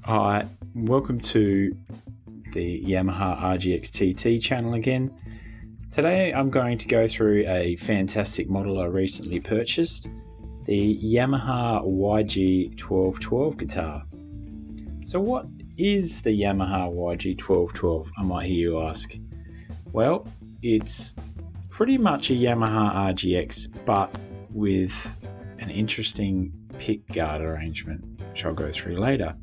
Hi, welcome to the Yamaha RGX-TT channel again. Today I'm going to go through a fantastic model I recently purchased, the Yamaha YG-1212 guitar. So what is the Yamaha YG-1212, I might hear you ask? Well, it's pretty much a Yamaha RGX, but with an interesting pick guard arrangement, which I'll go through later.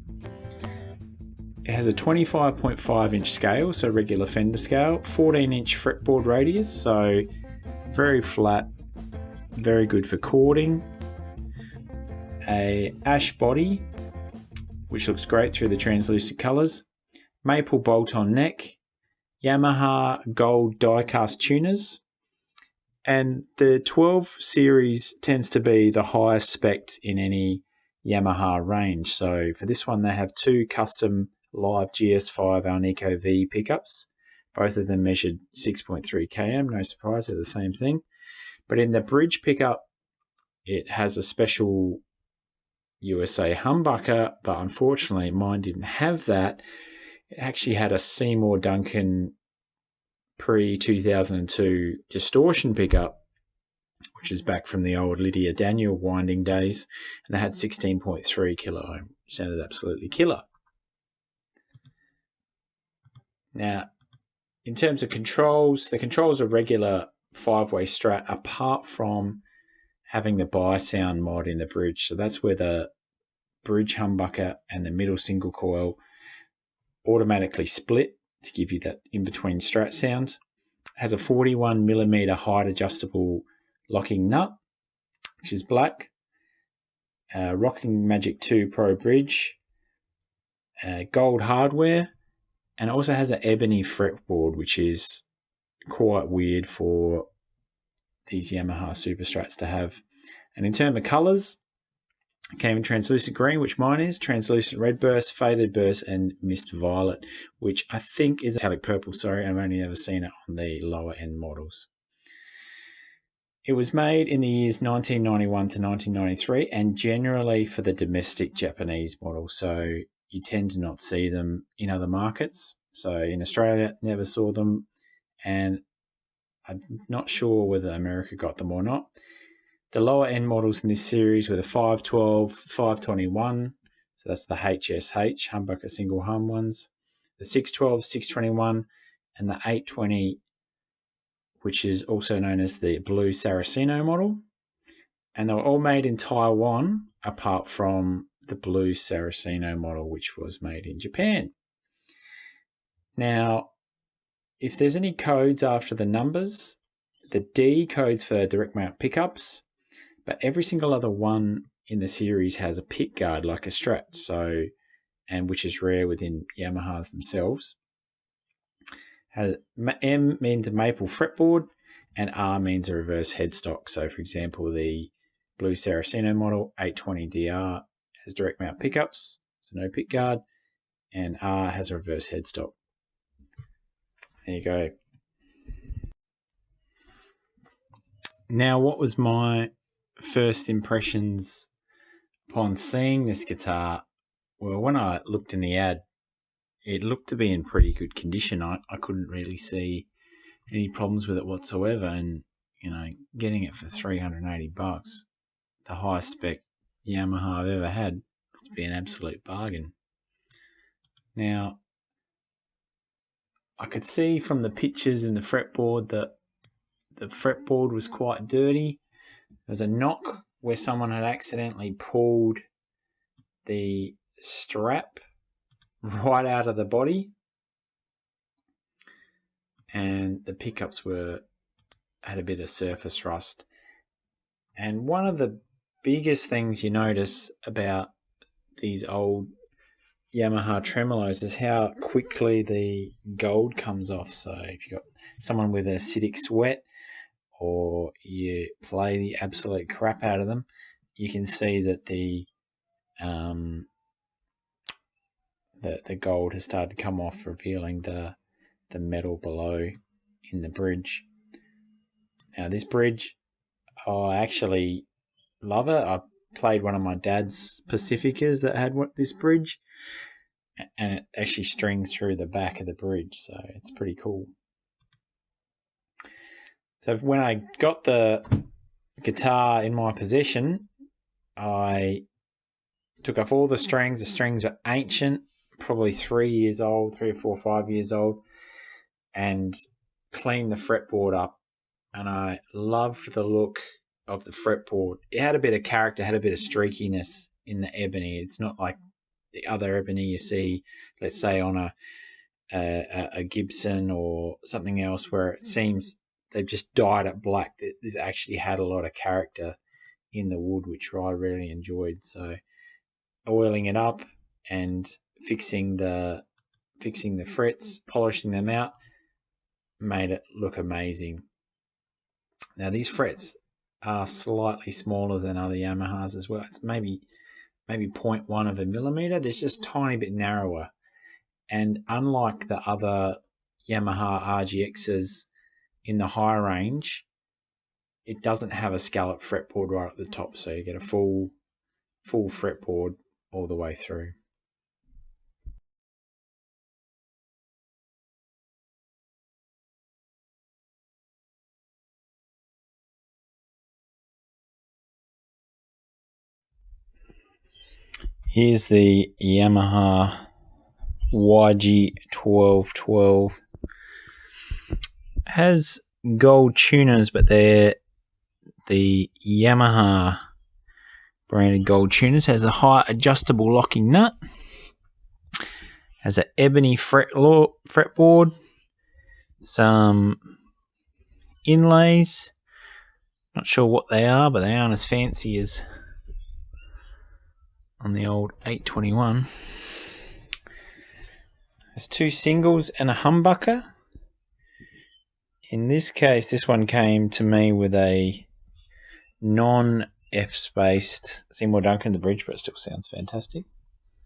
It has a 25.5 inch scale, so regular Fender scale, 14 inch fretboard radius, so very flat, very good for chording. A ash body, which looks great through the translucent colours. Maple bolt-on neck, Yamaha gold die-cast tuners, and the 12 series tends to be the highest spec in any Yamaha range. So for this one, they have two custom live GS5 Alnico V pickups. Both of them measured 6.3 km, no surprise, they're the same thing. But in the bridge pickup, it has a special USA humbucker, but unfortunately mine didn't have that. It actually had a Seymour Duncan pre-2002 distortion pickup, which is back from the old Lydia Daniel winding days, and they had 16.3 kilo ohm, which sounded absolutely killer. Now, in terms of controls, the controls are regular 5-way Strat, apart from having the bi-sound mod in the bridge. So that's where the bridge humbucker and the middle single coil automatically split to give you that in-between Strat sounds. It has a 41mm height adjustable locking nut, which is black. Rocking Magic 2 Pro bridge, gold hardware, and it also has an ebony fretboard, which is quite weird for these Yamaha Super Strats to have. And in terms of colours, it came in translucent green, which mine is, translucent red burst, faded burst, and mist violet, which I think is metallic purple. Sorry, I've only ever seen it on the lower end models. It was made in the years 1991 to 1993, and generally for the domestic Japanese model. So you tend to not see them in other markets. So in Australia, never saw them, and I'm not sure whether America got them or not. The lower end models in this series were the 512, 521, so that's the HSH, humbucker single hum ones, the 612, 621, and the 820, which is also known as the Blue Saraceno model. And they were all made in Taiwan, apart from the Blue Saraceno model, which was made in Japan. Now, if there's any codes after the numbers, the D codes for direct mount pickups, but every single other one in the series has a pick guard like a Strat, so, and which is rare within Yamahas themselves. M means a maple fretboard, and R means a reverse headstock. So, for example, the Blue Saraceno model 820DR has direct mount pickups, so no pick guard, and R has a reverse headstock. There you go. Now, what was my first impressions upon seeing this guitar? Well, when I looked in the ad, it looked to be in pretty good condition. I couldn't really see any problems with it whatsoever, and getting it for $380, the highest spec Yamaha I've ever had, would be an absolute bargain. Now, I could see from the pictures in the fretboard that the fretboard was quite dirty. There was a knock where someone had accidentally pulled the strap right out of the body, and the pickups had a bit of surface rust. And one of the biggest things you notice about these old Yamaha tremolos is how quickly the gold comes off. So if you've got someone with acidic sweat, or you play the absolute crap out of them, you can see that the gold has started to come off, revealing the metal below in the bridge. Now, this bridge, I actually love it. I played one of my dad's Pacificas that had this bridge, and it actually strings through the back of the bridge, so it's pretty cool. So when I got the guitar in my possession, I took off all the strings. The strings were ancient, probably 3 years old, 3 or 4 or 5 years old, and cleaned the fretboard up. And I loved the look of the fretboard. It had a bit of character, had a bit of streakiness in the ebony. It's not like the other ebony you see, let's say, on a Gibson or something else, where it seems they've just dyed it black. This actually had a lot of character in the wood, which I really enjoyed. So oiling it up and fixing the frets, polishing them out, made it look amazing. Now these frets are slightly smaller than other Yamahas as well. It's maybe 0.1 of a millimeter. They're just a tiny bit narrower. And unlike the other Yamaha RGXs in the high range, it doesn't have a scallop fretboard right at the top, so you get a full fretboard all the way through. Here's the Yamaha YG-1212. Has gold tuners, but they're the Yamaha branded gold tuners. Has a high adjustable locking nut. Has an ebony fretboard. Some inlays. Not sure what they are, but they aren't as fancy as on the old 821. There's 2 singles and a humbucker. In this case, this one came to me with a non-F-spaced Seymour Duncan in the bridge, but it still sounds fantastic.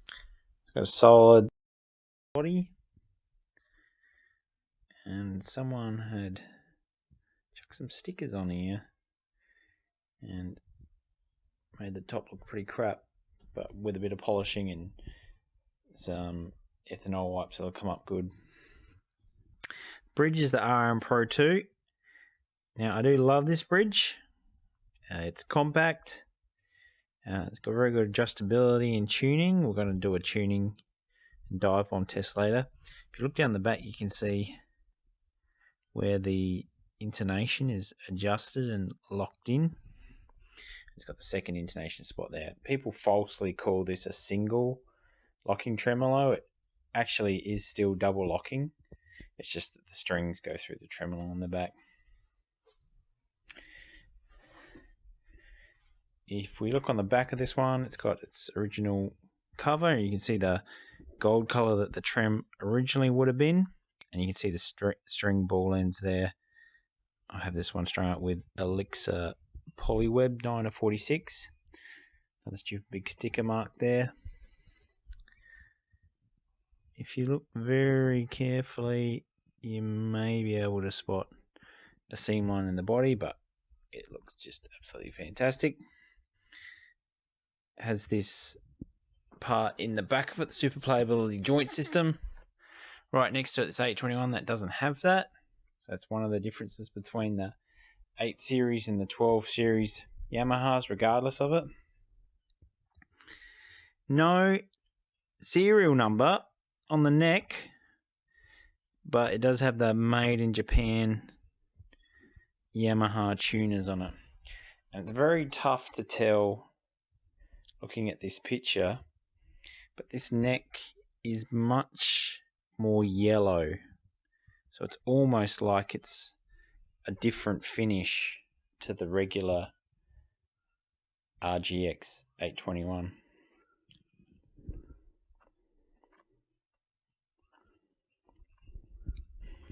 It's got a solid body. And someone had chucked some stickers on here and made the top look pretty crap, but with a bit of polishing and some ethanol wipes, it'll come up good. Bridge is the RM Pro 2. Now, I do love this bridge. It's compact. It's got very good adjustability and tuning. We're going to do a tuning and dive bomb test later. If you look down the back, you can see where the intonation is adjusted and locked in. It's got the second intonation spot there. People falsely call this a single locking tremolo. It actually is still double locking. It's just that the strings go through the tremolo on the back. If we look on the back of this one, it's got its original cover. You can see the gold color that the trem originally would have been. And you can see the string ball ends there. I have this one strung up with Elixir Polyweb 9 of 46. Another stupid big sticker mark there. If you look very carefully, you may be able to spot a seam line in the body, but it looks just absolutely fantastic. It has this part in the back of it, the super playability joint system. Right next to it, this 821 that doesn't have that. So that's one of the differences between the 8 series and the 12 series Yamahas, regardless of it. No serial number on the neck, but it does have the made in Japan Yamaha tuners on it. And it's very tough to tell looking at this picture, but this neck is much more yellow. So it's almost like it's a different finish to the regular RGX 821.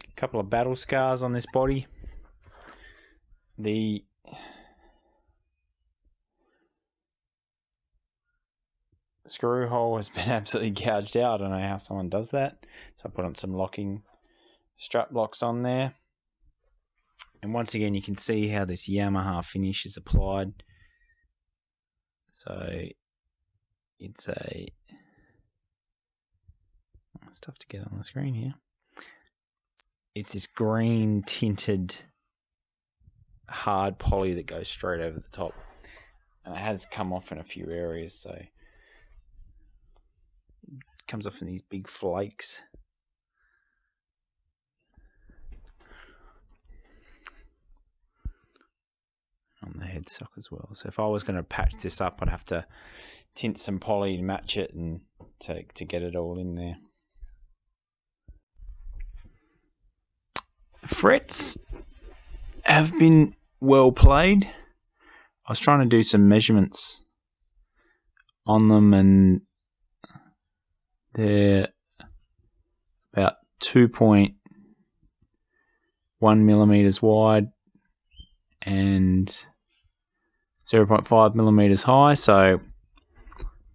A couple of battle scars on this body. The screw hole has been absolutely gouged out. I don't know how someone does that. So I put on some locking strap locks on there. And once again, you can see how this Yamaha finish is applied. So it's a stuff to get on the screen here. It's this green tinted hard poly that goes straight over the top. And it has come off in a few areas, so it comes off in these big flakes. On the headstock as well. So if I was going to patch this up, I'd have to tint some poly to match it and to get it all in there. Frets have been well played. I was trying to do some measurements on them, and they're about 2.1 millimeters wide and 0.5 millimeters high, so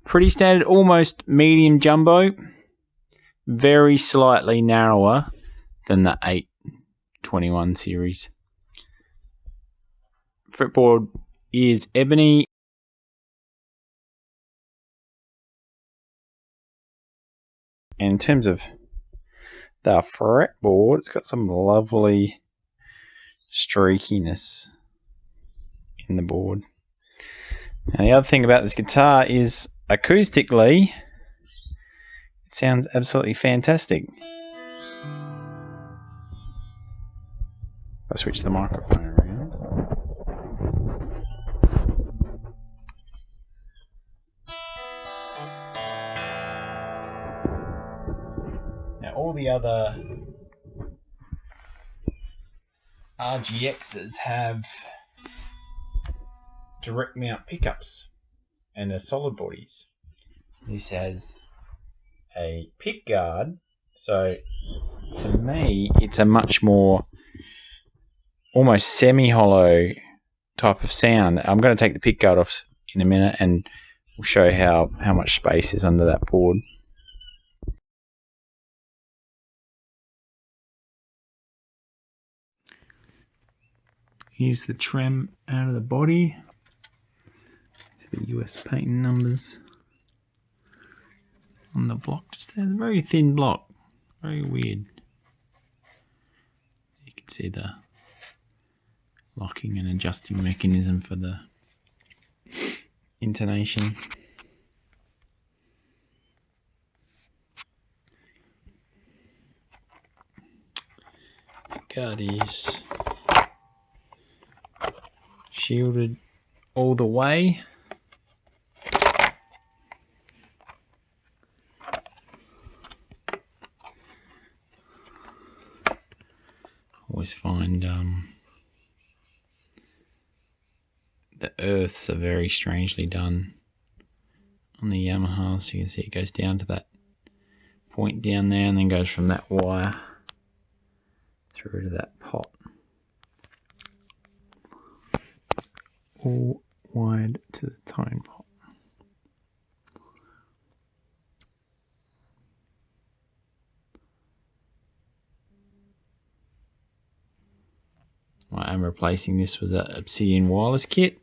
pretty standard, almost medium jumbo, very slightly narrower than the 821 series. Fretboard is ebony. And in terms of the fretboard, it's got some lovely streakiness in the board. Now, the other thing about this guitar is acoustically, it sounds absolutely fantastic. I'll switch the microphone around. Now, all the other RGXs have direct mount pickups and are solid bodies. This has a pick guard, so to me it's a much more almost semi-hollow type of sound. I'm going to take the pick guard off in a minute and we'll show how much space is under that board. Here's the trem out of the body. The US patent numbers on the block, just there, a very thin block, very weird. You can see the locking and adjusting mechanism for the intonation. Guard is shielded all the way. Always find the earths are very strangely done on the Yamaha. So you can see it goes down to that point down there and then goes from that wire through to that pot. All wired to the tone pot. I am replacing this with an Obsidian wireless kit,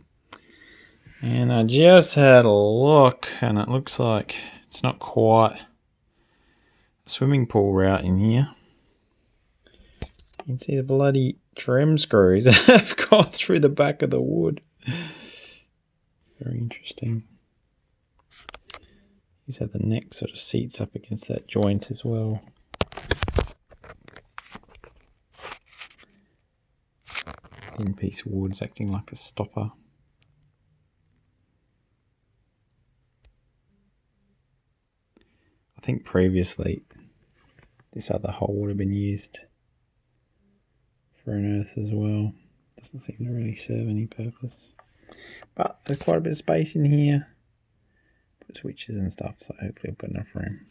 and I just had a look and it looks like it's not quite a swimming pool route in here. You can see the bloody trem screws have gone through the back of the wood. Very interesting. These have the neck sort of seats up against that joint as well. Thin piece of wood is acting like a stopper. I think previously this other hole would have been used for an earth as well. Doesn't seem to really serve any purpose. But there's quite a bit of space in here. Put switches and stuff, so hopefully I've got enough room.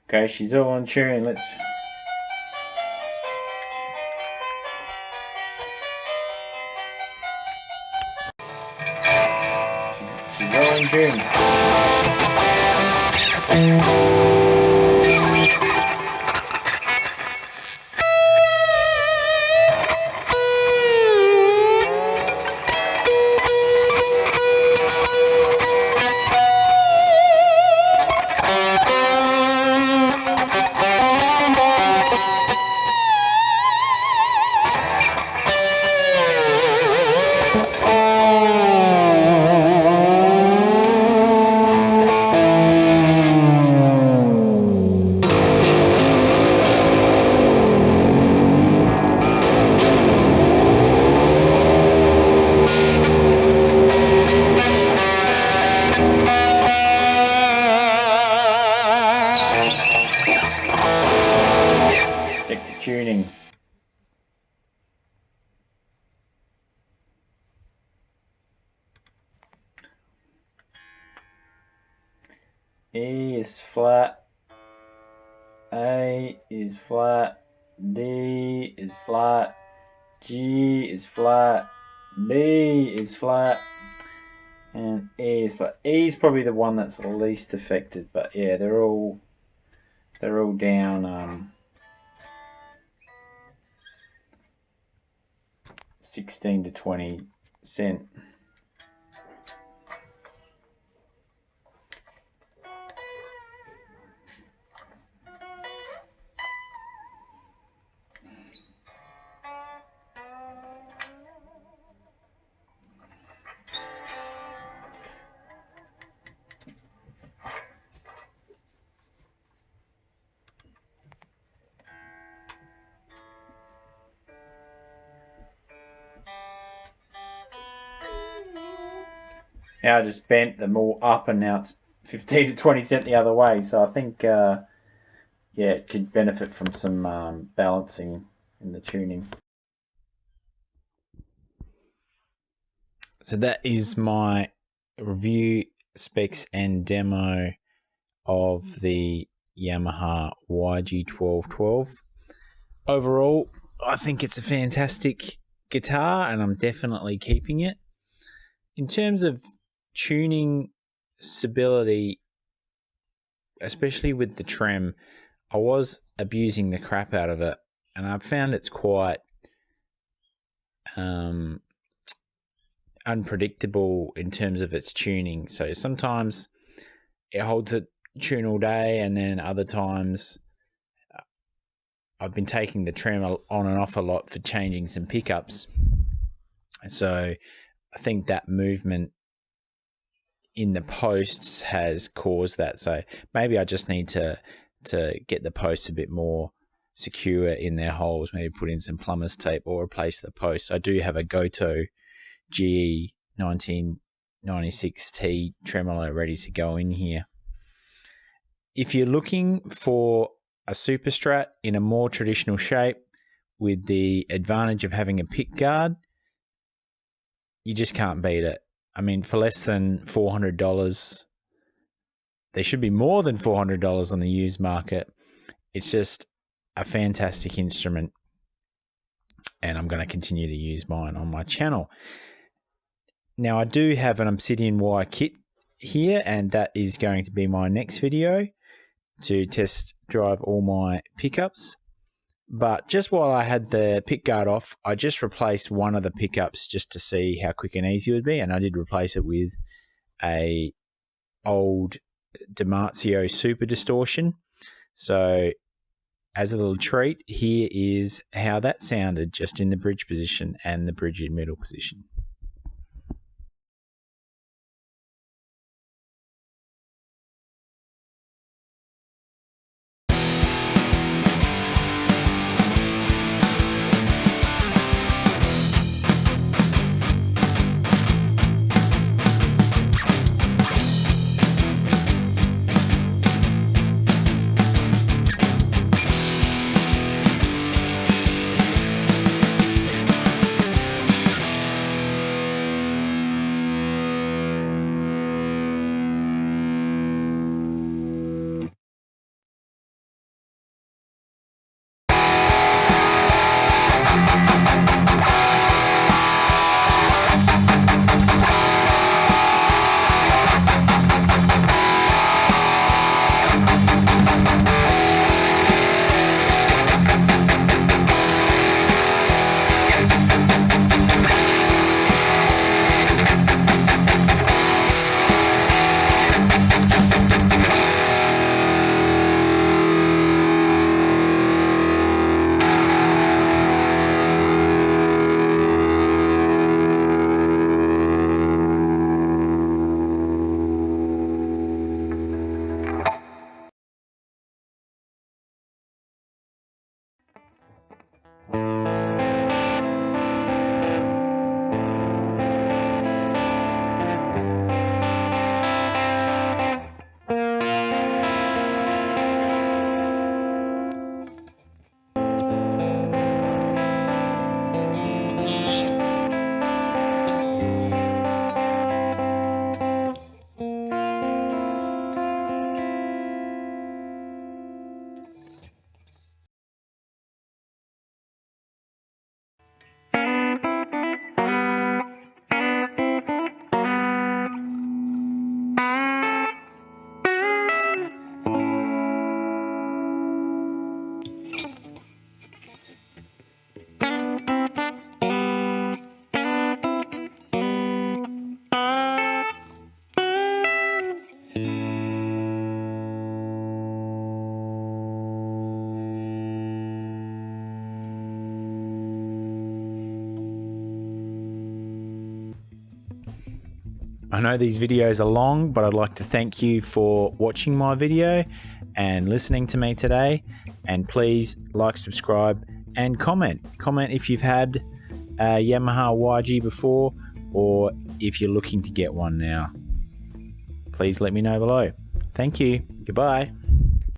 Okay, she's all on tune. Let's. She's all in tune. Tuning. E is flat, A is flat, D is flat, G is flat, B is flat, and E is flat. E is probably the one that's the least affected, but yeah, they're all down 16 to 20%. Now I just bent them all up, and now it's 15 to 20% the other way. So I think, yeah, it could benefit from some balancing in the tuning. So that is my review, specs, and demo of the Yamaha YG-1212. Overall, I think it's a fantastic guitar, and I'm definitely keeping it. In terms of tuning stability, especially with the trem, I was abusing the crap out of it, and I've found it's quite unpredictable in terms of its tuning. So sometimes it holds a tune all day, and then other times I've been taking the trem on and off a lot for changing some pickups. So I think that movement in the posts has caused that. So maybe I just need to get the posts a bit more secure in their holes, maybe put in some plumber's tape or replace the posts. I do have a Goto GE 1996T tremolo ready to go in here. If you're looking for a Super Strat in a more traditional shape with the advantage of having a pick guard, you just can't beat it. I mean, for less than $400, there should be more than $400 on the used market. It's just a fantastic instrument, and I'm going to continue to use mine on my channel. Now, I do have an Obsidian wire kit here, and that is going to be my next video to test drive all my pickups. But just while I had the pick guard off, I just replaced one of the pickups just to see how quick and easy it would be. And I did replace it with a old Damasio Super Distortion. So as a little treat, here is how that sounded just in the bridge position and the bridge in middle position. I know these videos are long, but I'd like to thank you for watching my video and listening to me today. And please like, subscribe, and comment. Comment if you've had a Yamaha YG before, or if you're looking to get one now. Please let me know below. Thank you. Goodbye.